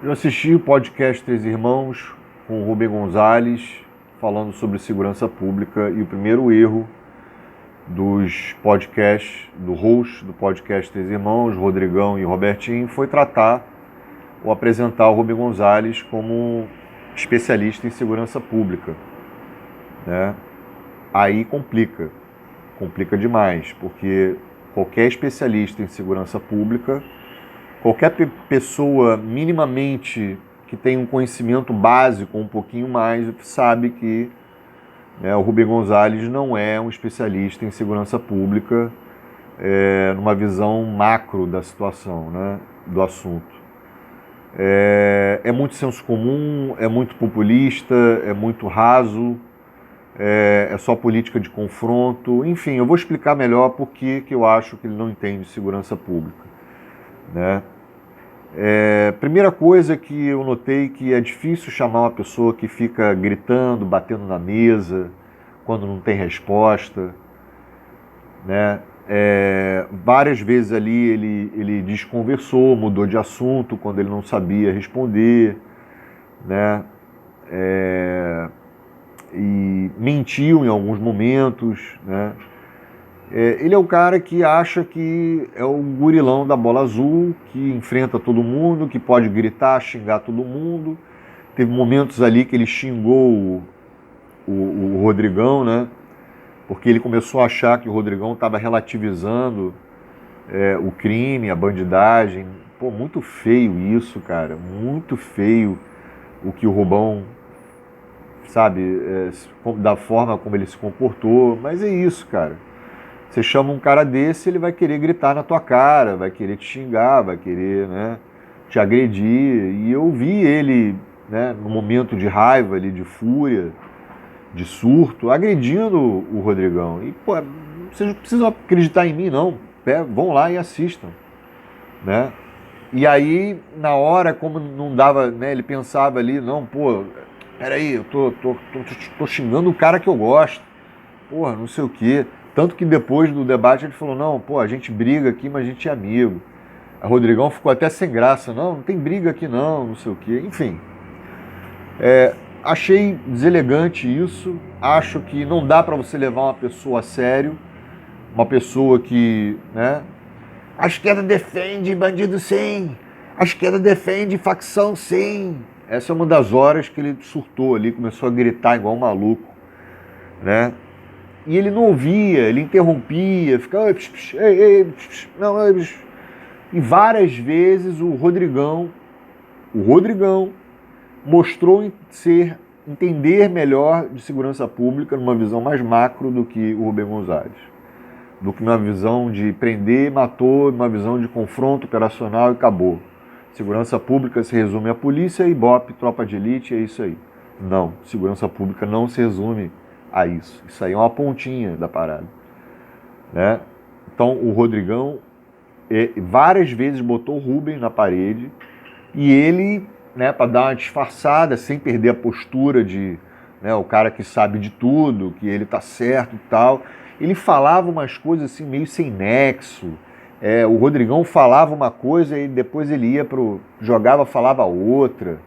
Eu assisti o podcast Três Irmãos com o Rubem Gonzalez falando sobre segurança pública e o primeiro erro dos podcasts, do host do podcast Três Irmãos, Rodrigão e Robertinho, foi tratar ou apresentar o Rubem Gonzalez como especialista em segurança pública, né? Aí complica demais, porque qualquer especialista em segurança pública, qualquer pessoa minimamente que tem um conhecimento básico, um pouquinho mais, sabe que, né, o Rubem Gonzalez não é um especialista em segurança pública, numa visão macro da situação, né, do assunto. É muito senso comum, é muito populista, é muito raso, é só política de confronto. Enfim, eu vou explicar melhor por que eu acho que ele não entende segurança pública, né? Primeira coisa que eu notei que é difícil chamar uma pessoa que fica gritando, batendo na mesa, quando não tem resposta, né? Várias vezes ali ele desconversou, mudou de assunto quando ele não sabia responder, né? E mentiu em alguns momentos, né? Ele é o cara que acha que é o gurilão da bola azul, que enfrenta todo mundo, que pode gritar, xingar todo mundo. Teve momentos ali que ele xingou o Rodrigão, né? Porque ele começou a achar que o Rodrigão estava relativizando o crime, a bandidagem. Pô, muito feio isso, cara. Muito feio o que o Rubão, sabe, da forma como ele se comportou. Mas é isso, cara. Você chama um cara desse, ele vai querer gritar na tua cara, vai querer te xingar, vai querer, né, te agredir. E eu vi ele, né, no momento de raiva, ali, de fúria, de surto, agredindo o Rodrigão. E, pô, vocês não precisam acreditar em mim, não. Vão lá e assistam, né? E aí, na hora, como não dava, né, ele pensava ali, não, pô, peraí, eu tô xingando o cara que eu gosto. Porra, não sei o quê. Tanto que depois do debate ele falou, não, pô, a gente briga aqui, mas a gente é amigo. A Rodrigão ficou até sem graça, não tem briga aqui não sei o quê. Enfim, achei deselegante isso, acho que não dá para você levar uma pessoa a sério, uma pessoa que, né, a esquerda defende bandido sim, a esquerda defende facção sim. Essa é uma das horas que ele surtou ali, começou a gritar igual um maluco, né? E ele não ouvia, ele interrompia, ficava, não, e várias vezes o Rodrigão mostrou entender melhor de segurança pública numa visão mais macro do que o Rubem Gonzalez, do que numa visão de prender, matou, numa visão de confronto operacional e acabou. Segurança pública se resume a polícia, Ibope, tropa de elite, é isso aí. Não, segurança pública não se resume a isso. Isso aí é uma pontinha da parada, né? Então o Rodrigão várias vezes botou o Rubem na parede e ele, né, para dar uma disfarçada, sem perder a postura de, né, o cara que sabe de tudo, que ele tá certo e tal, ele falava umas coisas assim meio sem nexo. O Rodrigão falava uma coisa e depois ele ia falava outra,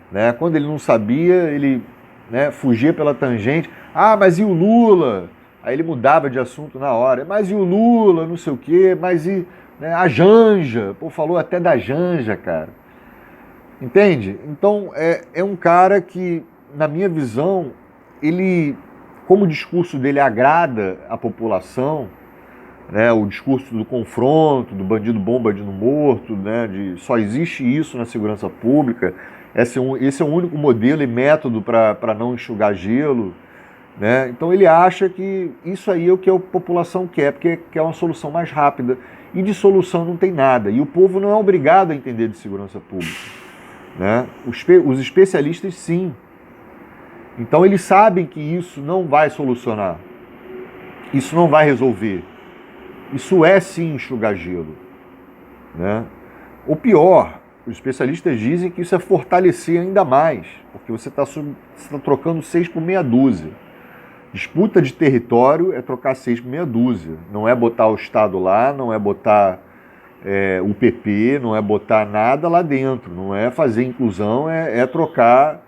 né? Quando ele não sabia, ele, né, fugia pela tangente. Ah, mas e o Lula? Aí ele mudava de assunto na hora. Mas e o Lula? Não sei o quê. Mas e, né, a Janja? Pô, falou até da Janja, cara. Entende? Então, é um cara que, na minha visão, ele, como o discurso dele agrada a população, né, o discurso do confronto, do bandido bom, bandido morto, né, de só existe isso na segurança pública, esse é o único modelo e método para não enxugar gelo, né? Então ele acha que isso aí é o que a população quer, porque quer uma solução mais rápida, e de solução não tem nada, e o povo não é obrigado a entender de segurança pública, né? Os especialistas sim. Então eles sabem que isso não vai solucionar, isso não vai resolver. Isso é sim enxugar gelo, né? O pior, os especialistas dizem que isso é fortalecer ainda mais, porque você está trocando 6 por meia dúzia. Disputa de território é trocar 6 por meia dúzia. Não é botar o Estado lá, não é botar o PP, não é botar nada lá dentro, não é fazer inclusão, é trocar.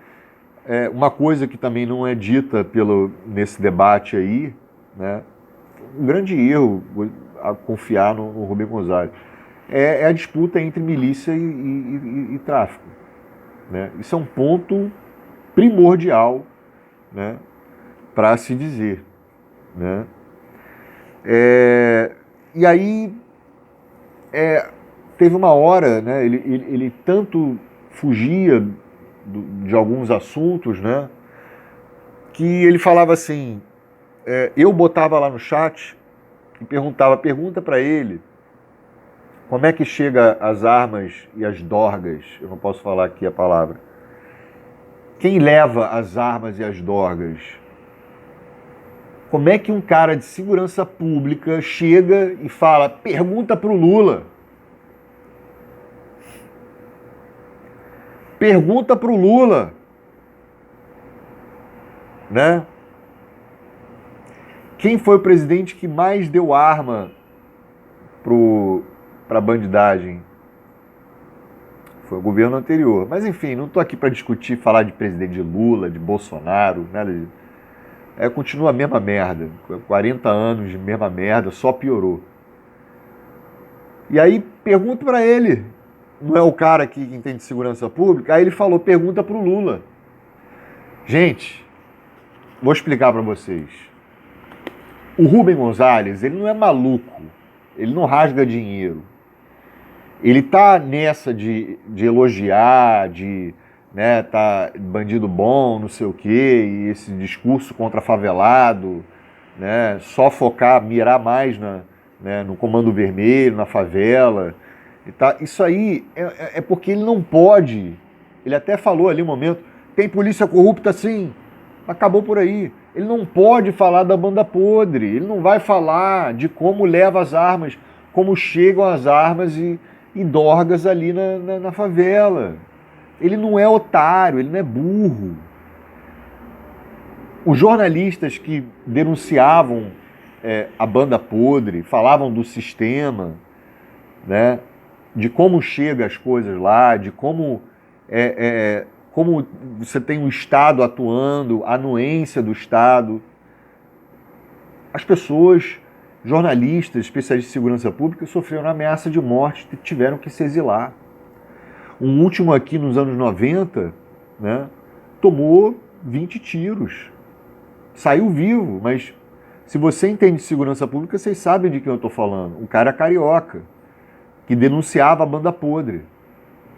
Uma coisa que também não é dita nesse debate aí, né? Um grande erro a confiar no Rubem Gonzalez, é a disputa entre milícia e tráfico. Né? Isso é um ponto primordial, né, para se dizer. Né? E aí teve uma hora, né, ele tanto fugia de alguns assuntos, né, que ele falava assim, eu botava lá no chat e pergunta para ele como é que chega as armas e as dorgas, eu não posso falar aqui a palavra, quem leva as armas e as dorgas? Como é que um cara de segurança pública chega e fala, pergunta pro Lula. Pergunta pro Lula. Né? Quem foi o presidente que mais deu arma pra bandidagem? Foi o governo anterior. Mas enfim, não estou aqui para discutir, falar de presidente de Lula, de Bolsonaro, nada disso. Continua a mesma merda. 40 anos de mesma merda, só piorou. E aí pergunto para ele, não é o cara que entende segurança pública? Aí ele falou, pergunta pro Lula. Gente, vou explicar para vocês. O Rubem Gonzalez, ele não é maluco, ele não rasga dinheiro. Ele tá nessa de elogiar, né, tá bandido bom, não sei o quê, e esse discurso contra favelado, né, só focar, mirar mais né, no Comando Vermelho, na favela. Isso aí é porque ele não pode. Ele até falou ali um momento, tem polícia corrupta sim, acabou por aí. Ele não pode falar da banda podre, ele não vai falar de como leva as armas, como chegam as armas e dorgas ali na favela. Ele não é otário, ele não é burro. Os jornalistas que denunciavam a banda podre, falavam do sistema, né, de como chegam as coisas lá, de como como você tem o Estado atuando, a anuência do Estado. As pessoas, jornalistas, especialistas de segurança pública, sofreram ameaça de morte e tiveram que se exilar. Um último aqui nos anos 90, né, tomou 20 tiros. Saiu vivo, mas se você entende de segurança pública, vocês sabem de quem eu estou falando. Um cara carioca, que denunciava a banda podre,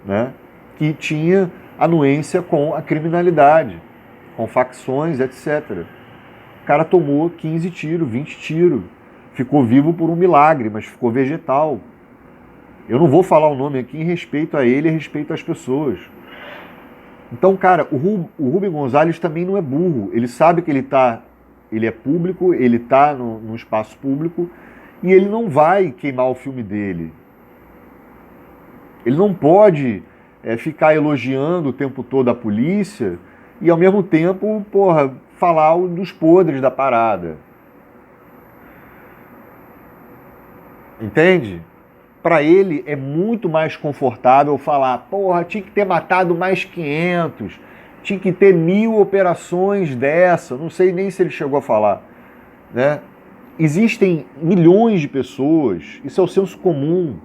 né, que tinha anuência com a criminalidade, com facções, etc. O cara tomou 15 tiros, 20 tiros. Ficou vivo por um milagre, mas ficou vegetal. Eu não vou falar o nome aqui em respeito a ele e respeito às pessoas. Então, cara, o Rubem Gonzalez também não é burro. Ele sabe que ele é público, ele está no espaço público e ele não vai queimar o filme dele. Ele não pode ficar elogiando o tempo todo a polícia e, ao mesmo tempo, falar dos podres da parada. Entende? Para ele é muito mais confortável falar, tinha que ter matado mais 500, tinha que ter 1000 operações dessa, não sei nem se ele chegou a falar, né? Existem milhões de pessoas, isso é o senso comum.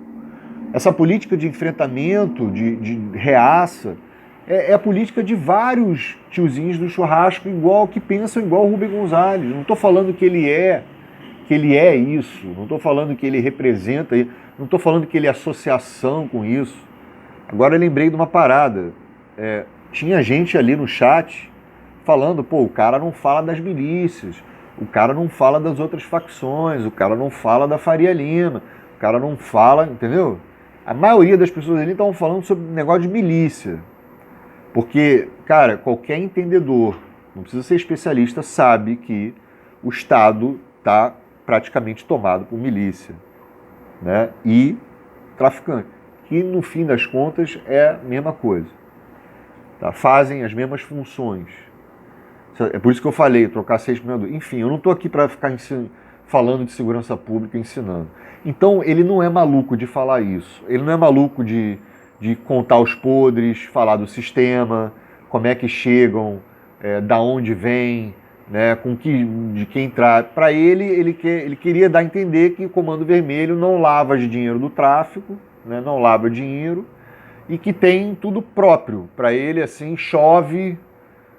Essa política de enfrentamento, de reaça, é a política de vários tiozinhos do churrasco que pensam igual o Rubem Gonzalez. Não estou falando que ele é isso, não estou falando que ele representa, não estou falando que ele é associação com isso. Agora eu lembrei de uma parada. Tinha gente ali no chat falando, o cara não fala das milícias, o cara não fala das outras facções, o cara não fala da Faria Lima, o cara não fala, entendeu? A maioria das pessoas ali estavam falando sobre negócio de milícia. Porque, cara, qualquer entendedor, não precisa ser especialista, sabe que o Estado está praticamente tomado por milícia, né? E traficante, que no fim das contas é a mesma coisa. Tá? Fazem as mesmas funções. É por isso que eu falei, trocar 6 por meia dúzia. Enfim, eu não estou aqui para ficar falando de segurança pública, ensinando. Então, ele não é maluco de falar isso. Ele não é maluco de contar os podres, falar do sistema, como é que chegam, da onde vem, né, de quem traz. Para ele queria dar a entender que o Comando Vermelho não lava de dinheiro do tráfico, né, não lava dinheiro, e que tem tudo próprio. Para ele, assim, chove,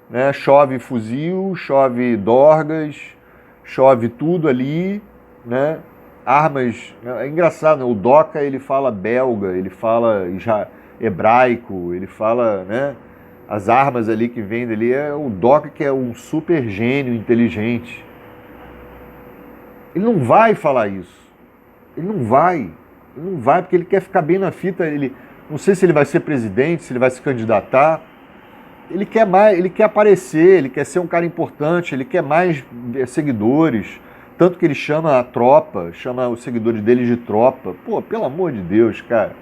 né, chove fuzil, chove dorgas, chove tudo ali, né? Armas. É engraçado, né? O Doca ele fala belga, ele fala hebraico, ele fala, né? As armas ali que vem dali é o Doca, que é um super gênio inteligente. Ele não vai falar isso. Ele não vai. Ele não vai porque ele quer ficar bem na fita. Ele não sei se ele vai ser presidente, se ele vai se candidatar. Ele quer mais, ele quer aparecer, ele quer ser um cara importante, ele quer mais seguidores. Tanto que ele chama a tropa, chama os seguidores dele de tropa. Pô, pelo amor de Deus, cara.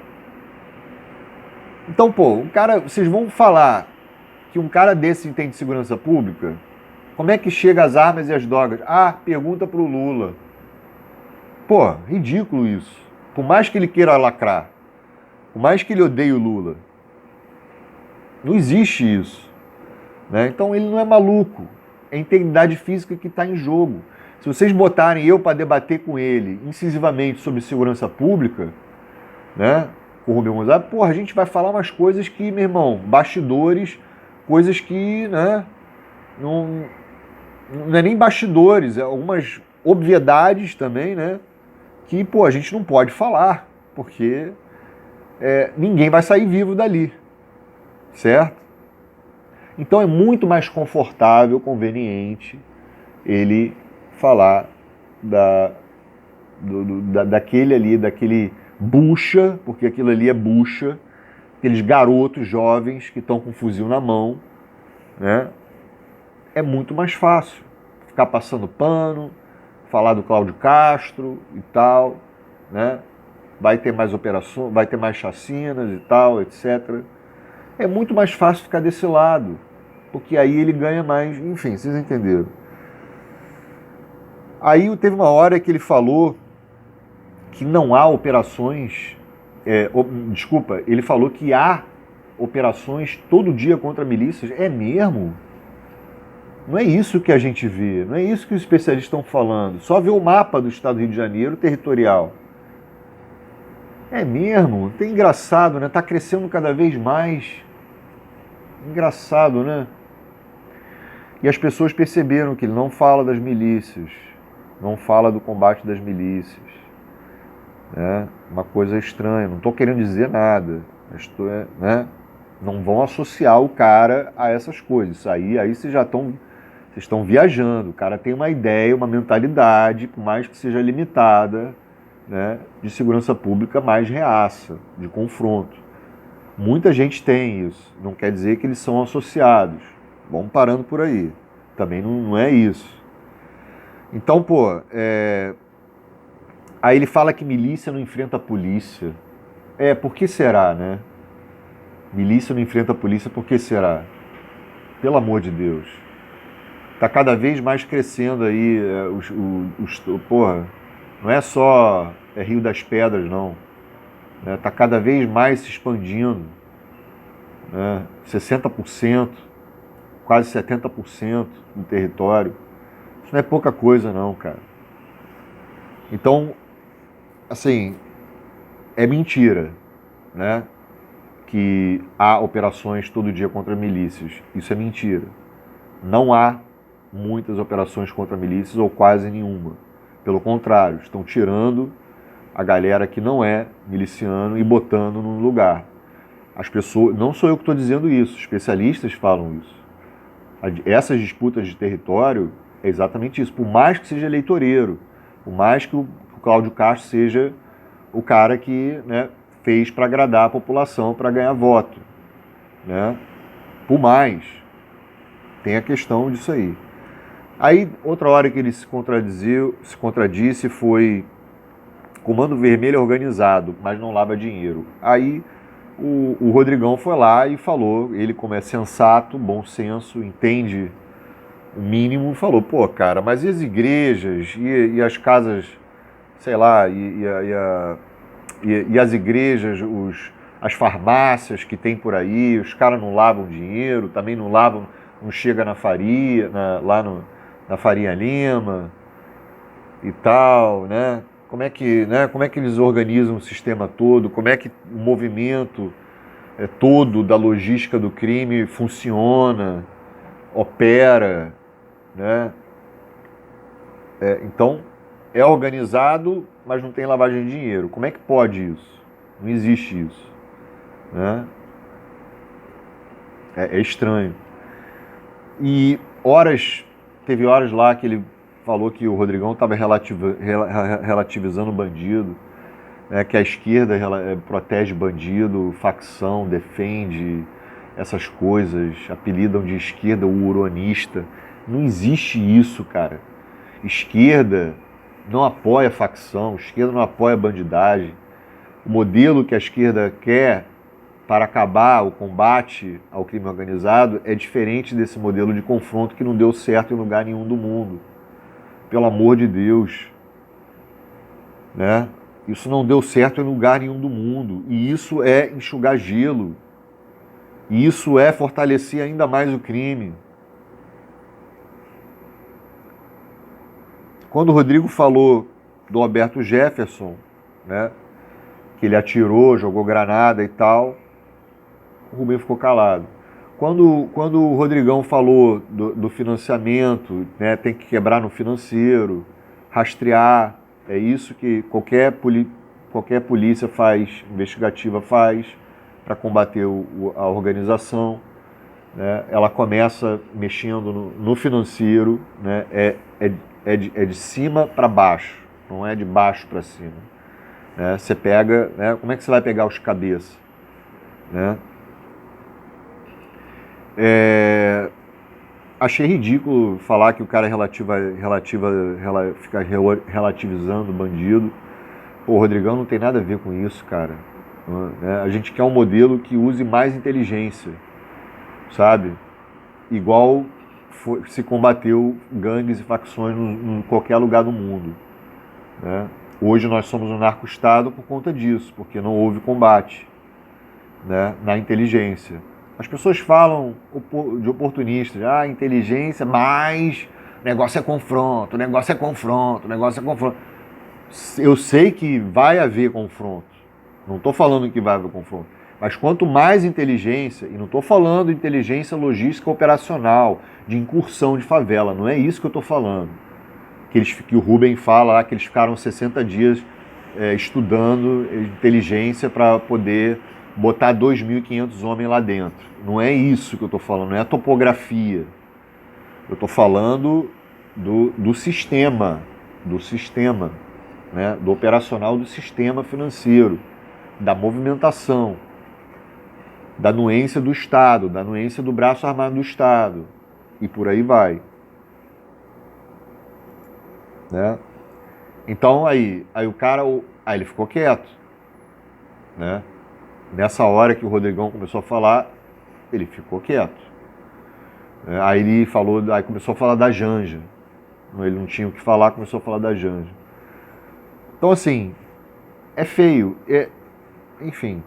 Então, pô, um cara, vocês vão falar que um cara desse entende segurança pública? Como é que chega as armas e as drogas? Ah, pergunta pro Lula. Pô, ridículo isso. Por mais que ele queira lacrar, por mais que ele odeie o Lula, não existe isso. Né? Então ele não é maluco. É a integridade física que está em jogo. Se vocês botarem eu para debater com ele incisivamente sobre segurança pública, né, com o Rubem Gonzalez, porra, a gente vai falar umas coisas que, meu irmão, bastidores, coisas que, né, não é nem bastidores, é algumas obviedades também, né, que, pô, a gente não pode falar, porque ninguém vai sair vivo dali, certo? Então é muito mais confortável, conveniente, ele falar daquele bucha, porque aquilo ali é bucha, aqueles garotos jovens que estão com um fuzil na mão, né? É muito mais fácil ficar passando pano, falar do Cláudio Castro e tal, né? Vai ter mais operações, vai ter mais chacinas e tal, etc. É muito mais fácil ficar desse lado, porque aí ele ganha mais, enfim, vocês entenderam. Aí teve uma hora que ele falou que não há operações, ele falou que há operações todo dia contra milícias. É mesmo? Não é isso que a gente vê, não é isso que os especialistas estão falando. Só ver o mapa do estado do Rio de Janeiro territorial. É mesmo? Tem engraçado, né? Tá crescendo cada vez mais. Engraçado, né? E as pessoas perceberam que ele não fala das milícias, não fala do combate das milícias. Né? Uma coisa estranha, não estou querendo dizer nada, né? Não vão associar o cara a essas coisas. Aí vocês estão viajando. O cara tem uma ideia, uma mentalidade, por mais que seja limitada, né, de segurança pública mais reaça, de confronto. Muita gente tem isso. Não quer dizer que eles são associados. Vamos parando por aí. Também não é isso. Então, pô, aí ele fala que milícia não enfrenta a polícia. Por que será, né? Milícia não enfrenta a polícia, por que será? Pelo amor de Deus. Tá cada vez mais crescendo aí, porra, não é só Rio das Pedras, não. Né? Tá cada vez mais se expandindo. Né? 60%, quase 70% do território. Isso não é pouca coisa, não, cara. Então, assim, é mentira, né? Que há operações todo dia contra milícias. Isso é mentira. Não há muitas operações contra milícias ou quase nenhuma. Pelo contrário, estão tirando a galera que não é miliciano e botando num lugar. As pessoas, não sou eu que estou dizendo isso, especialistas falam isso. Essas disputas de território é exatamente isso. Por mais que seja eleitoreiro, por mais que o Cláudio Castro seja o cara que, né, fez para agradar a população, para ganhar voto. Né? Por mais, tem a questão disso aí. Aí, outra hora que ele se contradisse foi Comando Vermelho é organizado, mas não lava dinheiro. Aí o Rodrigão foi lá e falou, ele como é sensato, bom senso, entende o mínimo, falou, pô, cara, mas e as igrejas e as casas, sei lá, e as igrejas, as farmácias que tem por aí, os caras não lavam dinheiro, também não lavam, não chega na Faria, lá na Faria Lima e tal, né? Como é que eles organizam o sistema todo? Como é que o movimento todo da logística do crime funciona, opera, né? Então, é organizado, mas não tem lavagem de dinheiro. Como é que pode isso? Não existe isso, né? É estranho. E teve horas lá que ele falou que o Rodrigão estava relativizando o bandido, né, que a esquerda protege bandido, facção, defende essas coisas, apelidam de esquerda o uronista. Não existe isso, cara. Esquerda não apoia facção, esquerda não apoia bandidagem. O modelo que a esquerda quer para acabar o combate ao crime organizado é diferente desse modelo de confronto que não deu certo em lugar nenhum do mundo. Pelo amor de Deus, né? Isso não deu certo em lugar nenhum do mundo. E isso é enxugar gelo. E isso é fortalecer ainda mais o crime. Quando o Rodrigo falou do Roberto Jefferson, né, que ele atirou, jogou granada e tal, o Rubem ficou calado. Quando o Rodrigão falou do financiamento, né, tem que quebrar no financeiro, rastrear, é isso que qualquer polícia faz, investigativa faz, para combater a organização. Né? Ela começa mexendo no financeiro, né? É de cima para baixo, não é de baixo para cima. Né? Você pega, né? Como é que você vai pegar os cabeças? Né? Achei ridículo falar que o cara fica relativizando o bandido. Pô, o Rodrigão não tem nada a ver com isso, cara. Né? A gente quer um modelo que use mais inteligência, sabe? Igual se combateu gangues e facções em qualquer lugar do mundo. Né? Hoje nós somos um narco-estado por conta disso, porque não houve combate, né, na inteligência. As pessoas falam de oportunistas, inteligência, mas o negócio é confronto, o negócio é confronto, o negócio é confronto. Eu sei que vai haver confronto, não estou falando que vai haver confronto, mas quanto mais inteligência, e não estou falando de inteligência logística operacional, de incursão de favela, não é isso que eu estou falando. Que o Rubem fala lá que eles ficaram 60 dias estudando inteligência para poder botar 2.500 homens lá dentro. Não é isso que eu estou falando, não é a topografia. Eu estou falando do sistema, né, do operacional do sistema financeiro, da movimentação, da anuência do Estado, da anuência do braço armado do Estado, e por aí vai. Né? Então aí o cara, aí ele ficou quieto, né? Nessa hora que o Rodrigão começou a falar, ele ficou quieto. Aí ele falou, aí começou a falar da Janja. Ele não tinha o que falar, começou a falar da Janja. Então assim, é feio, enfim.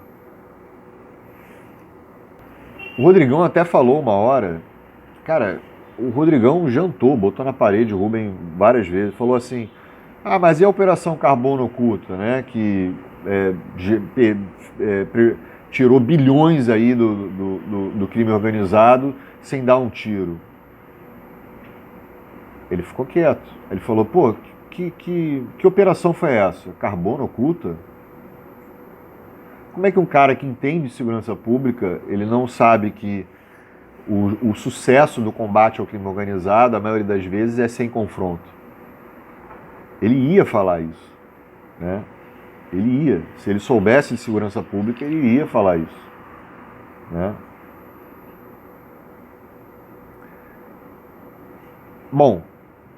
O Rodrigão até falou uma hora, cara, o Rodrigão jantou, botou na parede o Rubem várias vezes, falou assim, mas e a Operação Carbono Oculta, né, que tirou bilhões aí do crime organizado sem dar um tiro. Ele ficou quieto. Ele falou, pô, que operação foi essa? Carbono Oculta? Como é que um cara que entende de segurança pública, ele não sabe que o sucesso do combate ao crime organizado, a maioria das vezes, é sem confronto? Ele ia falar isso, né? Ele ia. Se ele soubesse de segurança pública, ele ia falar isso, né? Bom,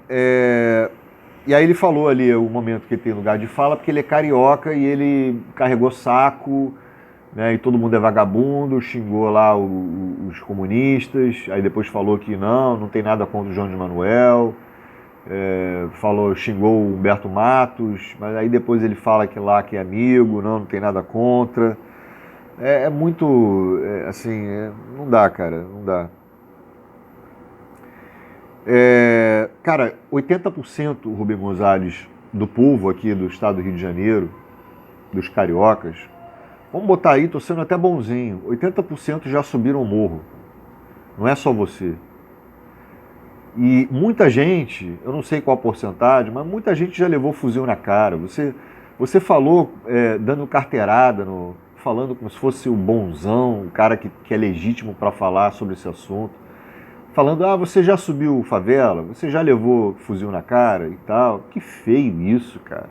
e aí ele falou ali o momento que ele tem lugar de fala, porque ele é carioca e ele carregou saco, né, e todo mundo é vagabundo, xingou lá os comunistas, aí depois falou que não tem nada contra o João de Manuel, xingou o Humberto Matos, mas aí depois ele fala que lá que é amigo, não tem nada contra. É muito, assim, não dá, cara, não dá. Cara, 80%, Rubem Gonzalez, do povo aqui do estado do Rio de Janeiro, dos cariocas, vamos botar aí, tô sendo até bonzinho, 80% já subiram o morro. Não é só você. E muita gente, eu não sei qual a porcentagem, mas muita gente já levou fuzil na cara. Você falou, dando carteirada, falando como se fosse o bonzão, o cara que é legítimo para falar sobre esse assunto. Falando, você já subiu favela? Você já levou fuzil na cara e tal? Que feio isso, cara.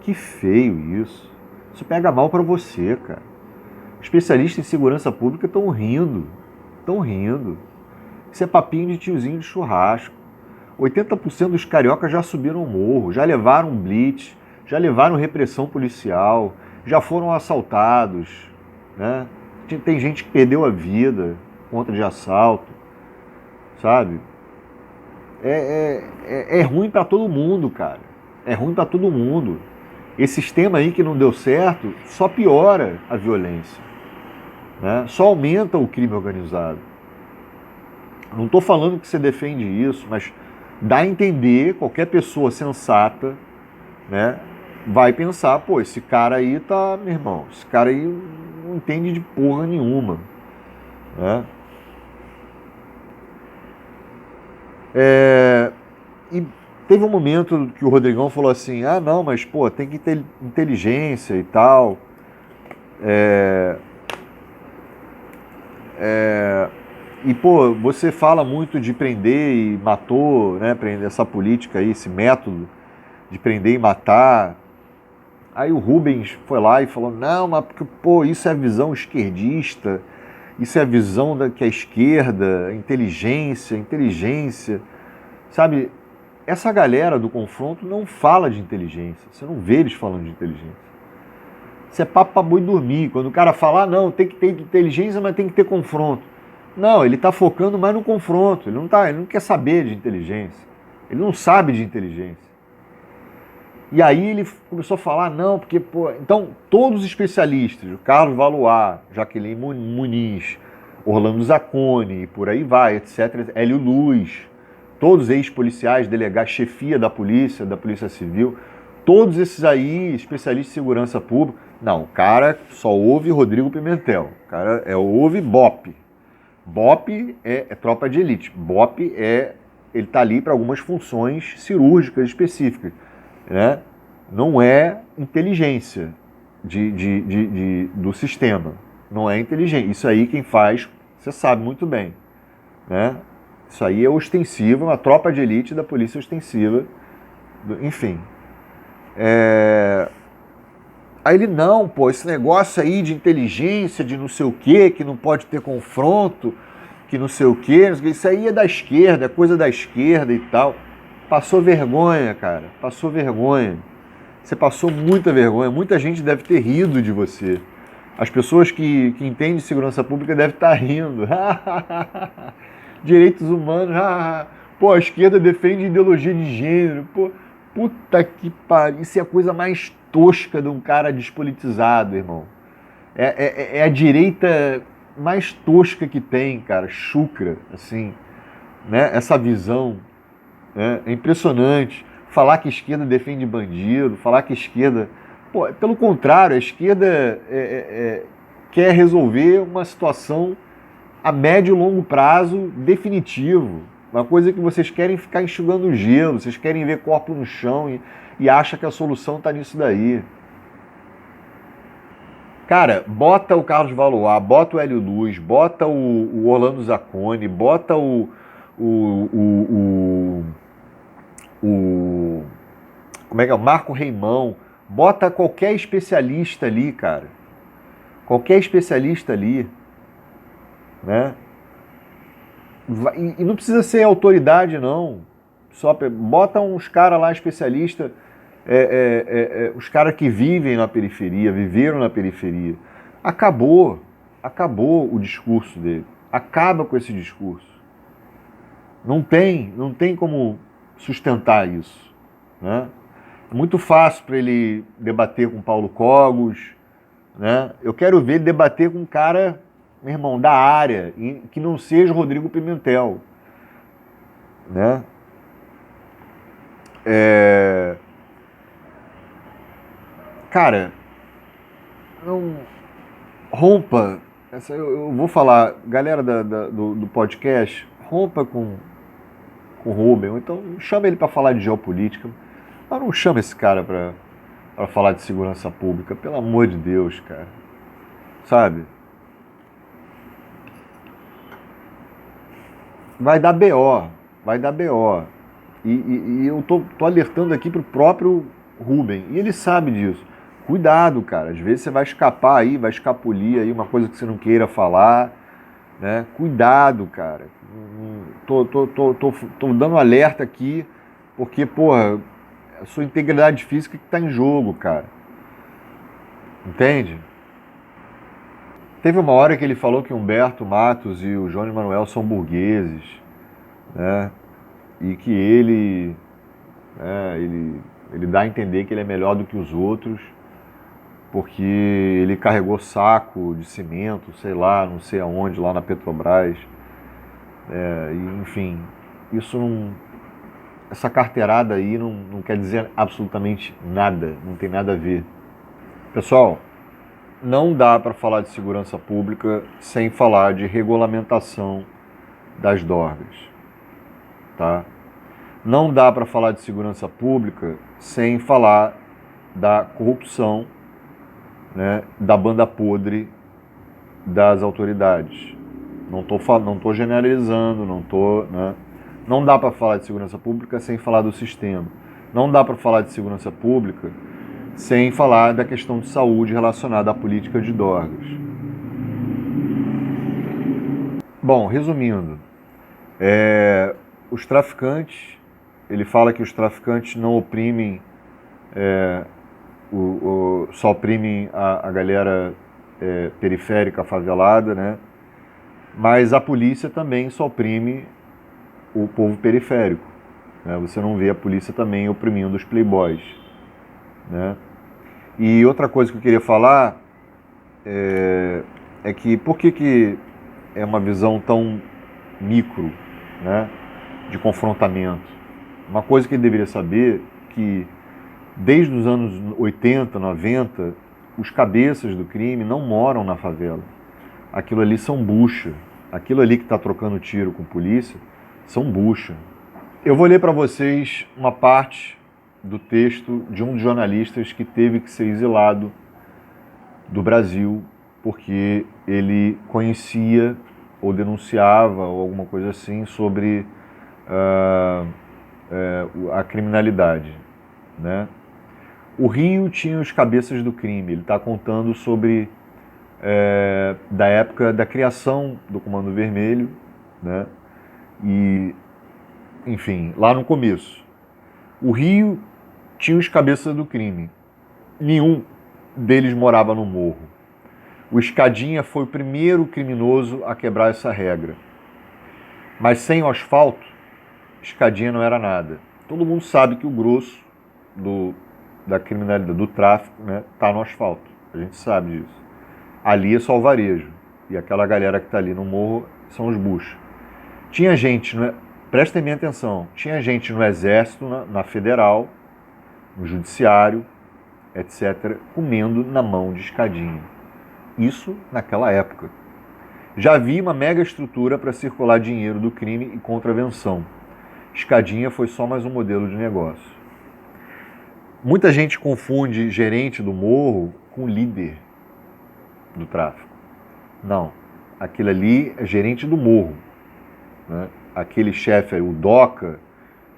Que feio isso. Isso pega mal para você, cara. Especialistas em segurança pública estão rindo. Estão rindo. Isso é papinho de tiozinho de churrasco. 80% dos cariocas já subiram o morro, já levaram blitz, já levaram repressão policial, já foram assaltados, né? Tem gente que perdeu a vida contra de assalto, sabe? É ruim para todo mundo, cara. É ruim para todo mundo. Esse sistema aí que não deu certo só piora a violência, né? Só aumenta o crime organizado. Não estou falando que você defende isso, mas dá a entender, qualquer pessoa sensata, né, vai pensar, pô, esse cara aí tá, meu irmão, esse cara aí não entende de porra nenhuma, né? E teve um momento que o Rodrigão falou assim, não, mas pô, tem que ter inteligência e tal. E, pô, você fala muito de prender e matou, né? Prender essa política aí, esse método de prender e matar. Aí o Rubens foi lá e falou, não, mas porque, pô, isso é a visão esquerdista, isso é a visão que a esquerda, inteligência. Sabe, essa galera do confronto não fala de inteligência, você não vê eles falando de inteligência. Isso é papo pra boi dormir. Quando o cara fala, não, tem que ter inteligência, mas tem que ter confronto. Não, ele está focando mais no confronto, ele não quer saber de inteligência, ele não sabe de inteligência. E aí ele começou a falar, não, porque, pô, então todos os especialistas, o Carlos Valois, Jaqueline Muniz, Orlando Zacconi, por aí vai, etc., Hélio Luz, todos ex-policiais, delegados, chefia da Polícia Civil, todos esses aí, especialistas em segurança pública, não, o cara só ouve Rodrigo Pimentel, o cara ouve BOPE. BOPE é tropa de elite. BOPE ele está ali para algumas funções cirúrgicas específicas, né? Não é inteligência do sistema. Não é inteligência. Isso aí quem faz, você sabe muito bem, né? Isso aí é ostensiva, uma tropa de elite da polícia ostensiva, enfim. Aí ele, não, pô, esse negócio aí de inteligência, de não sei o quê, que não pode ter confronto, que não sei o quê, isso aí é da esquerda, é coisa da esquerda e tal. Passou vergonha, cara, passou vergonha. Você passou muita vergonha, muita gente deve ter rido de você. As pessoas que entendem de segurança pública devem estar rindo. Direitos humanos, pô, a esquerda defende ideologia de gênero, pô. Puta que pariu, isso é a coisa mais tosca de um cara despolitizado, irmão. É a direita mais tosca que tem, cara, chucra, assim, né? Essa visão, né? É impressionante. Falar que a esquerda defende bandido, falar que a esquerda... Pô, pelo contrário, a esquerda quer resolver uma situação a médio e longo prazo definitivo. Uma coisa que vocês querem ficar enxugando o gelo, vocês querem ver corpo no chão e acham que a solução está nisso daí. Cara, bota o Carlos Valois, bota o Hélio Luz, bota o Orlando Zacconi, bota como é que é? O Marco Reimão, bota qualquer especialista ali, cara. Qualquer especialista ali, né? E não precisa ser autoridade, não. Só bota uns caras lá, especialistas, os caras que vivem na periferia, viveram na periferia. Acabou o discurso dele. Acaba com esse discurso. Não tem como sustentar isso, né? É muito fácil para ele debater com Paulo Cogos, né? Eu quero ver ele debater com um cara, meu irmão, da área, que não seja Rodrigo Pimentel, né? Cara, não rompa. Eu vou falar, galera do podcast, rompa com o Rubem, ou então chama ele para falar de geopolítica, mas não chama esse cara para falar de segurança pública, pelo amor de Deus, cara. Sabe? Vai dar BO, vai dar BO. E eu tô alertando aqui pro próprio Rubem, e ele sabe disso. Cuidado, cara, às vezes você vai escapar aí, vai escapulir aí uma coisa que você não queira falar, né? Cuidado, cara. Tô dando alerta aqui, porque, porra, a sua integridade física que tá em jogo, cara. Entende? Teve uma hora que ele falou que Humberto Matos e o João Manuel são burgueses, né? E que ele dá a entender que ele é melhor do que os outros, porque ele carregou saco de cimento, sei lá, não sei aonde, lá na Petrobras. E, enfim, isso não. Essa carteirada aí não quer dizer absolutamente nada, não tem nada a ver. Pessoal, não dá para falar de segurança pública sem falar de regulamentação das dorgas, tá? Não dá para falar de segurança pública sem falar da corrupção, né, da banda podre das autoridades. Não tô generalizando, né? Não dá para falar de segurança pública sem falar do sistema. Não dá para falar de segurança pública sem falar da questão de saúde relacionada à política de drogas. Bom, resumindo, os traficantes, ele fala que os traficantes não oprimem, só oprimem a galera periférica, favelada, né? Mas a polícia também só oprime o povo periférico, né? Você não vê a polícia também oprimindo os playboys, né? E outra coisa que eu queria falar é que por que é uma visão tão micro, né, de confrontamento? Uma coisa que ele deveria saber que desde os anos 80, 90, os cabeças do crime não moram na favela. Aquilo ali são bucha. Aquilo ali que está trocando tiro com polícia são bucha. Eu vou ler para vocês uma parte do texto de um dos jornalistas que teve que ser exilado do Brasil porque ele conhecia ou denunciava ou alguma coisa assim sobre a criminalidade, né? O Rio tinha os cabeças do crime. Ele está contando sobre da época da criação do Comando Vermelho, né? E, enfim, lá no começo. O Rio tinha os cabeças do crime. Nenhum deles morava no morro. O Escadinha foi o primeiro criminoso a quebrar essa regra. Mas sem o asfalto, Escadinha não era nada. Todo mundo sabe que o grosso da criminalidade, do tráfico, né, tá no asfalto. A gente sabe disso. Ali é só o varejo. E aquela galera que está ali no morro são os buchos. Tinha gente, prestem bem atenção, tinha gente no Exército, na Federal, no Judiciário, etc., comendo na mão de Escadinha. Isso naquela época. Já havia uma mega estrutura para circular dinheiro do crime e contravenção. Escadinha foi só mais um modelo de negócio. Muita gente confunde gerente do morro com líder do tráfico. Não, aquele ali é gerente do morro, né? Aquele chefe aí, o Doca,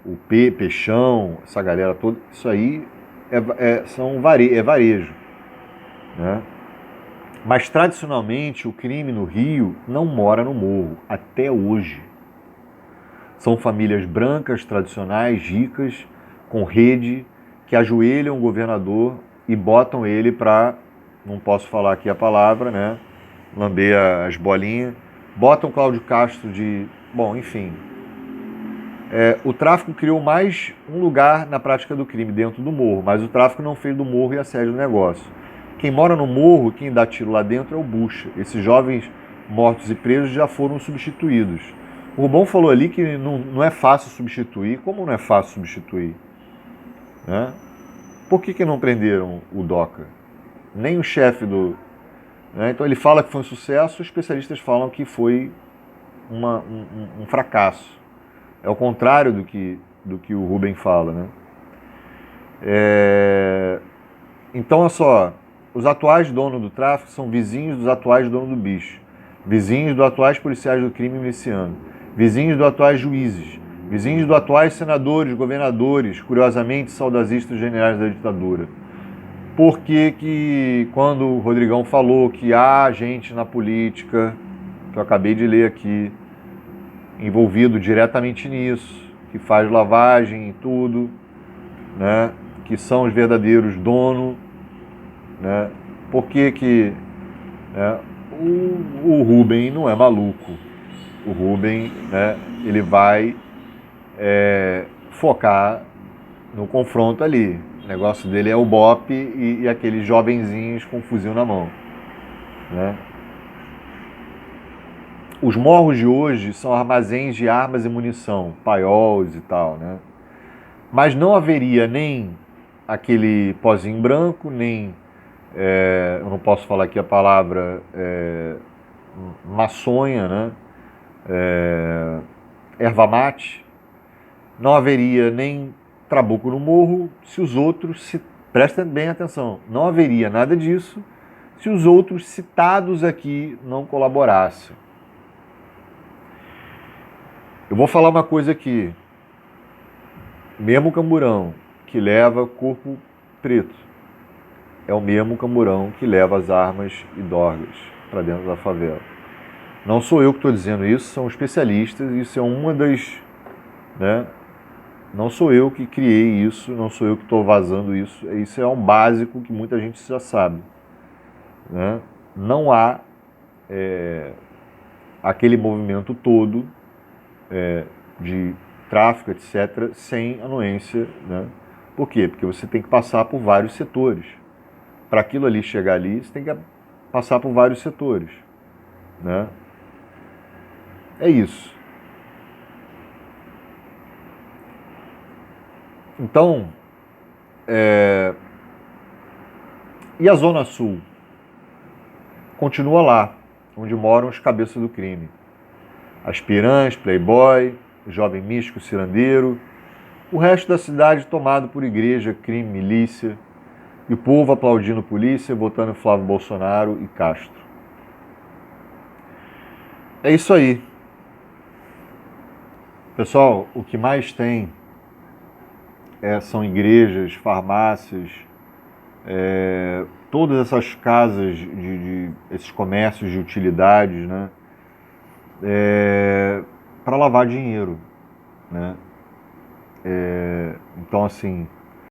o Peixão, essa galera toda, isso aí é varejo, né? Mas tradicionalmente o crime no Rio não mora no morro, até hoje. São famílias brancas, tradicionais, ricas, com rede, que ajoelham o governador e botam ele para não posso falar aqui a palavra, né? Lamber as bolinhas. Botam Cláudio Castro de... Bom, enfim. O tráfico criou mais um lugar na prática do crime, dentro do morro, mas o tráfico não fez do morro e a sede do negócio. Quem mora no morro, quem dá tiro lá dentro é o bucha. Esses jovens mortos e presos já foram substituídos. O Rubão falou ali que não é fácil substituir. Como não é fácil substituir? Né? Por que não prenderam o Doca? Nem o chefe do... Né? Então ele fala que foi um sucesso, os especialistas falam que foi um fracasso. É o contrário do que o Rubem fala, né? Então, olha só, os atuais donos do tráfico são vizinhos dos atuais donos do bicho, vizinhos dos atuais policiais do crime miliciano, vizinhos dos atuais juízes, vizinhos dos atuais senadores, governadores, curiosamente saudosistas generais da ditadura. Por que quando o Rodrigão falou que há gente na política, que eu acabei de ler aqui, envolvido diretamente nisso, que faz lavagem e tudo, né, que são os verdadeiros donos, né, por que né, o Rubem não é maluco? O Rubem, né, ele vai focar no confronto ali. O negócio dele é o BOPE e aqueles jovenzinhos com fuzil na mão, né? Os morros de hoje são armazéns de armas e munição, paiols e tal, né? Mas não haveria nem aquele pozinho branco, nem, eu não posso falar aqui a palavra, maçonha, né? Erva mate. Não haveria nem trabuco no morro se os outros, prestem bem atenção, não haveria nada disso se os outros citados aqui não colaborassem. Eu vou falar uma coisa aqui. Mesmo camburão que leva corpo preto é o mesmo camburão que leva as armas e dorgas para dentro da favela. Não sou eu que estou dizendo isso, são especialistas, isso é uma das... Né? Não sou eu que criei isso, não sou eu que estou vazando isso, isso é um básico que muita gente já sabe. Né? Não há aquele movimento todo de tráfico, etc., sem anuência. Né? Por quê? Porque você tem que passar por vários setores. Para aquilo ali chegar ali, você tem que passar por vários setores. Né? É isso. Então, e a Zona Sul? Continua lá, onde moram os cabeças do crime. Aspirantes, playboy, jovem místico, cirandeiro, o resto da cidade tomado por igreja, crime, milícia, e o povo aplaudindo polícia, votando em Flávio Bolsonaro e Castro. É isso aí. Pessoal, o que mais tem são igrejas, farmácias, todas essas casas, esses comércios de utilidades, né? Para lavar dinheiro, né? Então, assim,